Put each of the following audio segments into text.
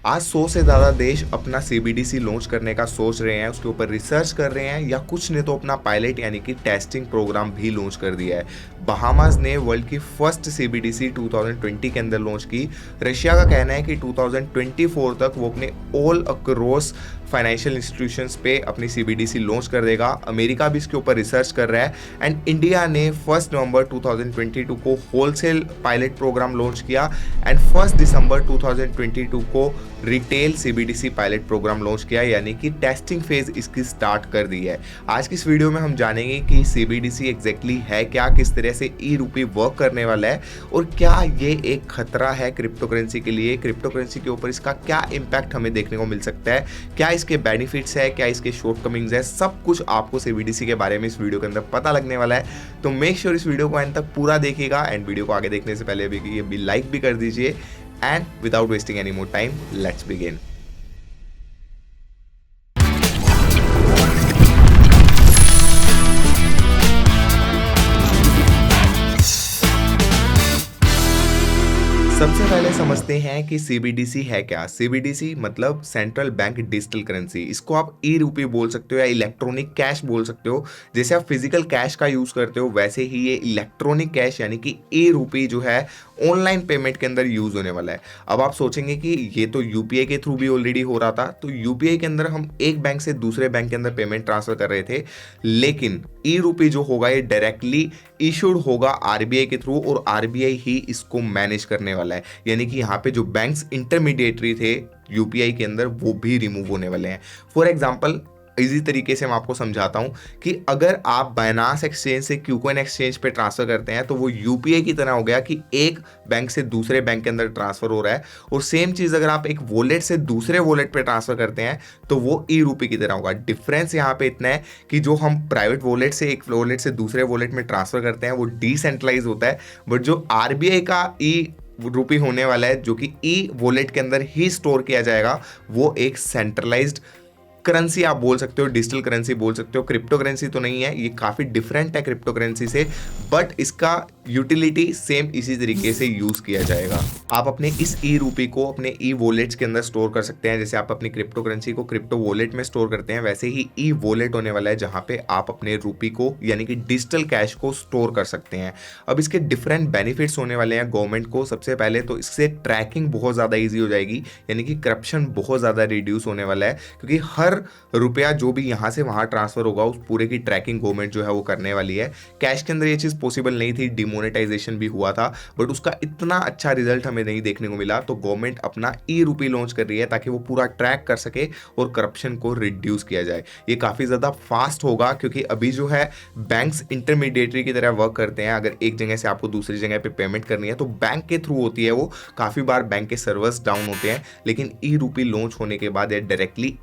आज 100 से ज़्यादा देश अपना सीबीडीसी लॉन्च करने का सोच रहे हैं, उसके ऊपर रिसर्च कर रहे हैं या कुछ ने तो अपना पायलट यानी कि टेस्टिंग प्रोग्राम भी लॉन्च कर दिया है। बहामास ने वर्ल्ड की फर्स्ट सीबीडीसी 2020 के अंदर लॉन्च की। रशिया का कहना है कि 2024 तक वो अपने ऑल अक्रॉस फाइनेंशियल इंस्टीट्यूशंस पे अपनी सीबीडीसी लॉन्च कर देगा। अमेरिका भी इसके ऊपर रिसर्च कर रहा है एंड इंडिया ने 1 नवंबर 2022 को होलसेल पायलट प्रोग्राम लॉन्च किया एंड 1 दिसंबर 2022 को retail CBDC pilot program launch किया, यानी कि टेस्टिंग फेज इसकी स्टार्ट कर दी है। आज की इस वीडियो में हम जानेंगे कि सीबीडीसी एग्जैक्टली है क्या, किस तरह से ई रूपी वर्क करने वाला है और क्या ये एक खतरा है क्रिप्टो करेंसी के लिए। क्रिप्टो करेंसी के ऊपर इसका क्या इम्पैक्ट हमें देखने को मिल सकता है, क्या इसके बेनिफिट्स है, क्या इसके शॉर्टकमिंग्स है, सब कुछ आपको सीबीडीसी के बारे में इस वीडियो के अंदर पता लगने वाला है। तो मेक श्योर इस वीडियो को एंड तक पूरा देखिएगा एंड वीडियो को आगे देखने से पहले भी लाइक भी कर दीजिए। And without wasting any more time, let's begin. सबसे पहले समझते हैं कि सीबीडीसी है क्या। सीबीडीसी मतलब सेंट्रल बैंक डिजिटल करेंसी। इसको आप ई रूपी बोल सकते हो या इलेक्ट्रॉनिक कैश बोल सकते हो। जैसे आप फिजिकल कैश का यूज करते हो वैसे ही ये इलेक्ट्रॉनिक कैश यानी कि ई रूपी जो है ऑनलाइन पेमेंट के अंदर यूज होने वाला है। अब आप सोचेंगे कि ये तो यूपीआई के थ्रू भी ऑलरेडी हो रहा था, तो यूपीआई के अंदर हम एक बैंक से दूसरे बैंक के अंदर पेमेंट ट्रांसफर कर रहे थे, लेकिन ई रूपी जो होगा ये डायरेक्टली इशूड होगा आरबीआई के थ्रू और आरबीआई ही इसको मैनेज करने वाला है। यानी कि यहाँ पे जो बैंक्स इंटरमीडिएटरी थे यूपीआई के अंदर वो भी रिमूव होने वाले हैं। फॉर एग्जांपल इजी तरीके से मैं आपको समझाता हूं कि अगर आप बाइनांस एक्सचेंज से क्यूकॉइन एक्सचेंज पे ट्रांसफर करते हैं तो वो यूपीआई की तरह हो गया कि एक बैंक से दूसरे बैंक के अंदर ट्रांसफर हो रहा है, और सेम चीज अगर आप एक वॉलेट से दूसरे वॉलेट पे ट्रांसफर करते हैं तो वो ई रूपी की तरह होगा। डिफरेंस यहाँ पे इतना है कि जो हम प्राइवेट वॉलेट से एक वॉलेट से दूसरे वॉलेट में ट्रांसफर करते हैं वो डिसेंट्रलाइज होता है, बट जो आरबीआई का ई रूपी होने वाला है जो कि ई वॉलेट के अंदर ही स्टोर किया जाएगा, वो एक सेंट्रलाइज्ड करेंसी आप बोल सकते हो, डिजिटल करेंसी बोल सकते हो। क्रिप्टो करेंसी तो नहीं है, ये काफ़ी डिफरेंट है क्रिप्टो करेंसी से, बट इसका यूटिलिटी सेम इसी तरीके से यूज किया जाएगा। आप अपने इस ई रूपी को अपने ई वॉलेट्स के अंदर स्टोर कर सकते हैं। जैसे आप अपनी क्रिप्टो करेंसी को क्रिप्टो वॉलेट में स्टोर करते हैं, वैसे ही ई वॉलेट होने वाला है जहां पे आप अपने रूपी को यानी कि डिजिटल कैश को स्टोर कर सकते हैं। अब इसके डिफरेंट बेनिफिट्स होने वाले हैं गवर्नमेंट को। सबसे पहले तो इससे ट्रैकिंग बहुत ज़्यादा ईजी हो जाएगी, यानी कि करप्शन बहुत ज़्यादा रिड्यूस होने वाला है, क्योंकि हर रुपया जो भी यहाँ से वहाँ ट्रांसफर होगा उस पूरे की ट्रैकिंग गवर्नमेंट जो है वो करने वाली है। कैश के अंदर ये चीज़ पॉसिबल नहीं थी, डिमोनेटाइजेशन भी हुआ था, बट उसका इतना अच्छा रिजल्ट हमें नहीं देखने को मिला। तो गवर्नमेंट अपना ई रूपी लॉन्च कर रही है ताकि वो पूरा ट्रैक कर सके और करप्शन को रिड्यूस किया जाए। ये काफ़ी ज़्यादा फास्ट होगा क्योंकि अभी जो है बैंक्स इंटरमीडिएटरी की तरह वर्क करते हैं। अगर एक जगह से आपको दूसरी जगह पे पेमेंट करनी है तो बैंक के थ्रू होती है वो, काफ़ी बार बैंक के सर्वर्स डाउन होते हैं, लेकिन ई रूपी लॉन्च होने के बाद डायरेक्टली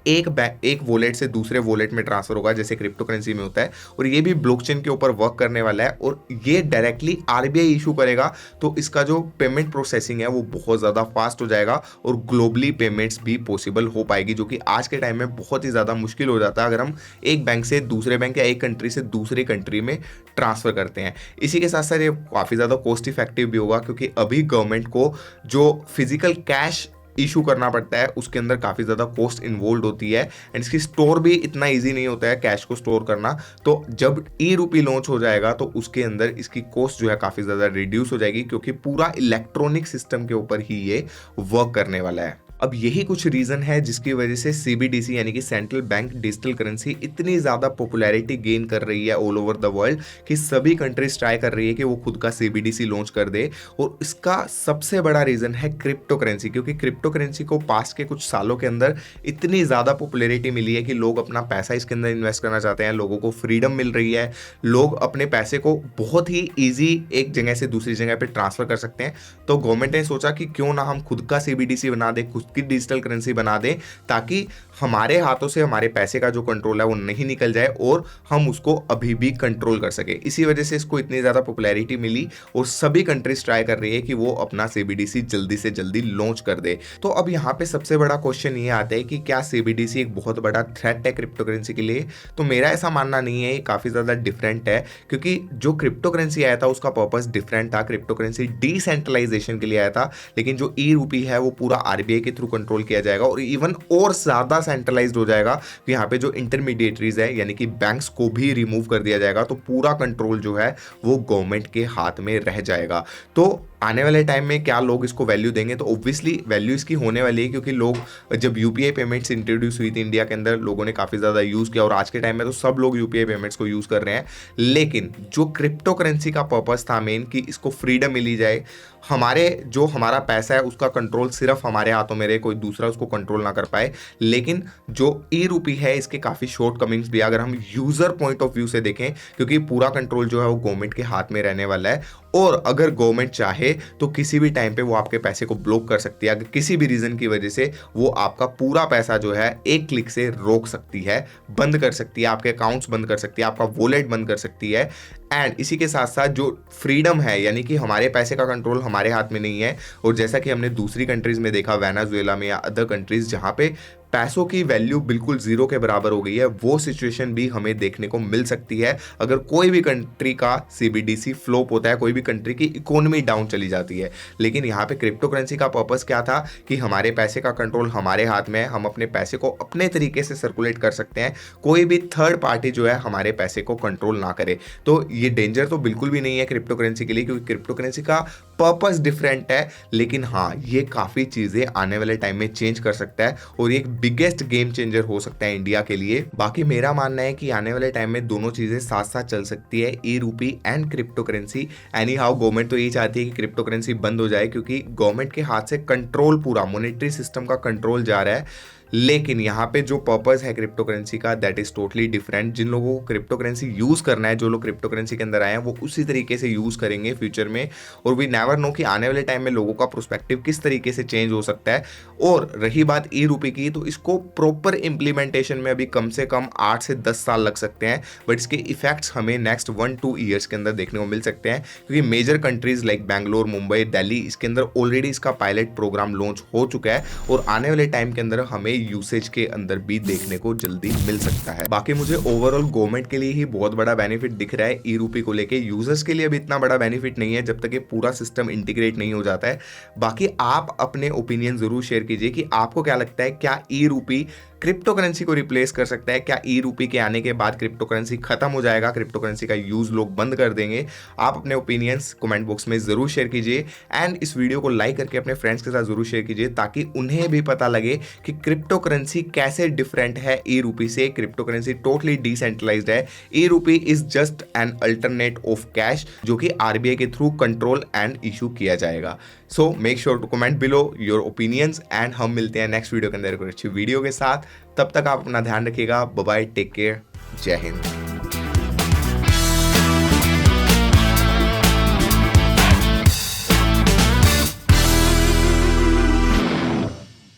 एक वॉलेट से दूसरे वॉलेट में ट्रांसफर होगा जैसे क्रिप्टो करेंसी में होता है, और ये भी ब्लॉकचेन के ऊपर वर्क करने वाला है और ये डायरेक्टली आरबीआई इशू करेगा। तो इसका जो पेमेंट प्रोसेसिंग है वो बहुत ज़्यादा फास्ट हो जाएगा और ग्लोबली पेमेंट्स भी पॉसिबल हो पाएगी, जो कि आज के टाइम में बहुत ही ज़्यादा मुश्किल हो जाता है अगर हम एक बैंक से दूसरे बैंक या एक कंट्री से दूसरी कंट्री में ट्रांसफर करते हैं। इसी के साथ साथ ये काफ़ी ज़्यादा कॉस्ट इफेक्टिव भी होगा, क्योंकि अभी गवर्नमेंट को जो फिजिकल कैश इशू करना पड़ता है उसके अंदर काफ़ी ज़्यादा कॉस्ट इन्वॉल्व होती है एंड इसकी स्टोर भी इतना इजी नहीं होता है कैश को स्टोर करना। तो जब ई रूपी लॉन्च हो जाएगा तो उसके अंदर इसकी कॉस्ट जो है काफ़ी ज़्यादा रिड्यूस हो जाएगी, क्योंकि पूरा इलेक्ट्रॉनिक सिस्टम के ऊपर ही ये वर्क करने वाला है। अब यही कुछ रीज़न है जिसकी वजह से सीबीडीसी यानी कि सेंट्रल बैंक डिजिटल करेंसी इतनी ज़्यादा पॉपुलैरिटी गेन कर रही है ऑल ओवर द वर्ल्ड कि सभी कंट्रीज ट्राई कर रही है कि वो खुद का सीबीडीसी लॉन्च कर दे। और इसका सबसे बड़ा रीज़न है क्रिप्टो करेंसी, क्योंकि क्रिप्टो करेंसी को पास्ट के कुछ सालों के अंदर इतनी ज़्यादा पॉपुलैरिटी मिली है कि लोग अपना पैसा इसके अंदर इन्वेस्ट करना चाहते हैं, लोगों को फ्रीडम मिल रही है, लोग अपने पैसे को बहुत ही ईजी एक जगह से दूसरी जगह पर ट्रांसफ़र कर सकते हैं। तो गवर्नमेंट ने सोचा कि क्यों ना हम खुद का सीबीडीसी बना दें, की डिजिटल करेंसी बना दें, ताकि हमारे हाथों से हमारे पैसे का जो कंट्रोल है वो नहीं निकल जाए और हम उसको अभी भी कंट्रोल कर सके। इसी वजह से इसको इतनी ज़्यादा पॉपुलैरिटी मिली और सभी कंट्रीज ट्राई कर रही है कि वो अपना सीबीडीसी जल्दी से जल्दी लॉन्च कर दे। तो अब यहाँ पे सबसे बड़ा क्वेश्चन ये आता है कि क्या सीबीडीसी एक बहुत बड़ा थ्रेट है क्रिप्टो करेंसी के लिए? तो मेरा ऐसा मानना नहीं है, ये काफ़ी ज़्यादा डिफरेंट है, क्योंकि जो क्रिप्टो करेंसी आया था उसका पर्पस डिफरेंट था। क्रिप्टो करेंसी डिसेंट्रलाइजेशन के लिए आया था, लेकिन जो ई रूपी है वो पूरा आरबीआई के थ्रू कंट्रोल किया जाएगा और इवन और ज़्यादा सेंट्रलाइज्ड हो जाएगा कि यहाँ पे जो इंटरमीडिएटरीज है यानी कि बैंक्स को भी रिमूव कर दिया जाएगा, तो पूरा कंट्रोल जो है वो गवर्नमेंट के हाथ में रह जाएगा। तो आने वाले टाइम में क्या लोग इसको वैल्यू देंगे, तो ऑब्वियसली वैल्यू इसकी होने वाली है, क्योंकि लोग जब यूपीआई पेमेंट्स इंट्रोड्यूस हुई थी इंडिया के अंदर, लोगों ने काफ़ी ज़्यादा यूज़ किया और आज के टाइम में तो सब लोग यूपीआई पेमेंट्स को यूज़ कर रहे हैं। लेकिन जो क्रिप्टो करेंसी का पर्पस था मेन कि इसको फ्रीडम मिली जाए, हमारा पैसा है उसका कंट्रोल सिर्फ हमारे हाथों में रहे, कोई दूसरा उसको कंट्रोल ना कर पाए। लेकिन जो ई रूपी है इसके काफ़ी शॉर्ट कमिंग्स भी अगर हम यूज़र पॉइंट ऑफ व्यू से देखें, क्योंकि पूरा कंट्रोल जो है वो गवर्नमेंट के हाथ में रहने वाला है और अगर गवर्नमेंट चाहे तो किसी भी टाइम पे वो आपके पैसे को ब्लॉक कर सकती है। अगर किसी भी रीज़न की वजह से वो आपका पूरा पैसा जो है एक क्लिक से रोक सकती है, बंद कर सकती है, आपके अकाउंट्स बंद कर सकती है, आपका वॉलेट बंद कर सकती है। एंड इसी के साथ साथ जो फ्रीडम है यानी कि हमारे पैसे का कंट्रोल हमारे हाथ में नहीं है, और जैसा कि हमने दूसरी कंट्रीज़ में देखा, वेनेजुएला में या अदर कंट्रीज़ जहाँ पे पैसों की वैल्यू बिल्कुल जीरो के बराबर हो गई है, वो सिचुएशन भी हमें देखने को मिल सकती है अगर कोई भी कंट्री का सीबीडीसी फ्लॉप होता है, कोई भी कंट्री की इकोनॉमी डाउन चली जाती है। लेकिन यहाँ पे क्रिप्टो करेंसी का पर्पस क्या था कि हमारे पैसे का कंट्रोल हमारे हाथ में है, हम अपने पैसे को अपने तरीके से सर्कुलेट कर सकते हैं, कोई भी थर्ड पार्टी जो है हमारे पैसे को कंट्रोल ना करे। तो ये डेंजर तो बिल्कुल भी नहीं है क्रिप्टो करेंसी के लिए, क्योंकि क्रिप्टो करेंसी का पर्पस डिफरेंट है। लेकिन हाँ, ये काफ़ी चीज़ें आने वाले टाइम में चेंज कर सकता है और एक बिगेस्ट गेम चेंजर हो सकता है इंडिया के लिए। बाकी मेरा मानना है कि आने वाले टाइम में दोनों चीजें साथ साथ चल सकती है, e rupee and cryptocurrency. Anyhow government तो यही चाहती है कि क्रिप्टो करेंसी बंद हो जाए, क्योंकि गवर्नमेंट के हाथ से कंट्रोल, पूरा मॉनेटरी सिस्टम का कंट्रोल जा रहा है। लेकिन यहाँ पे जो पर्पस है क्रिप्टो करेंसी का, दैट इज टोटली डिफरेंट। जिन लोगों को क्रिप्टो करेंसी यूज करना है, जो लोग क्रिप्टो करेंसी के अंदर आए हैं, वो उसी तरीके से यूज करेंगे फ्यूचर में। और वी नेवर नो कि आने वाले टाइम में लोगों का प्रोस्पेक्टिव किस तरीके से चेंज हो सकता है। और रही बात ई रूपी की, तो इसको प्रॉपर इंप्लीमेंटेशन में अभी कम से कम 8 से 10 साल लग सकते हैं, बट इसके इफेक्ट्स हमें नेक्स्ट 1-2 ईयर्स के अंदर देखने को मिल सकते हैं, क्योंकि major countries like Bangalore, Mumbai, Delhi, इसके अंदर ऑलरेडी इसका पायलट प्रोग्राम लॉन्च हो चुका है और आने वाले टाइम के अंदर हमें यूसेज के अंदर भी देखने को जल्दी मिल सकता है। बाकी मुझे ओवरऑल गवर्नमेंट के लिए ही बहुत बड़ा बेनिफिट दिख रहा है ई रूपी को लेके। यूजर्स के लिए अभी इतना बड़ा बेनिफिट नहीं है जब तक ये पूरा सिस्टम इंटीग्रेट नहीं हो जाता है। बाकी आप अपने ओपिनियन जरूर शेयर कीजिए कि आपको क्या लगता है, क्या ई रूपी क्रिप्टो करेंसी को रिप्लेस कर सकता है? क्या ई रूपी के आने के बाद क्रिप्टो करेंसी खत्म हो जाएगा, क्रिप्टो करेंसी का यूज लोग बंद कर देंगे? आप अपने ओपिनियंस कमेंट बॉक्स में जरूर शेयर कीजिए एंड इस वीडियो को लाइक करके अपने फ्रेंड्स के साथ जरूर शेयर कीजिए, ताकि उन्हें भी पता लगे कि क्रिप्टो करेंसी कैसे डिफरेंट है ई रूपी से। क्रिप्टो करेंसी टोटली डिसेंट्रलाइज्ड है, e rupee is just an alternate of cash, जो कि आरबीआई के थ्रू कंट्रोल एंड इशू किया जाएगा। So make sure to comment below your opinions and हम मिलते हैं नेक्स्ट वीडियो के अंदर कोई अच्छी वीडियो के साथ। तब तक आप अपना ध्यान रखिएगा। बाय बाय, टेक केयर, जय हिंद।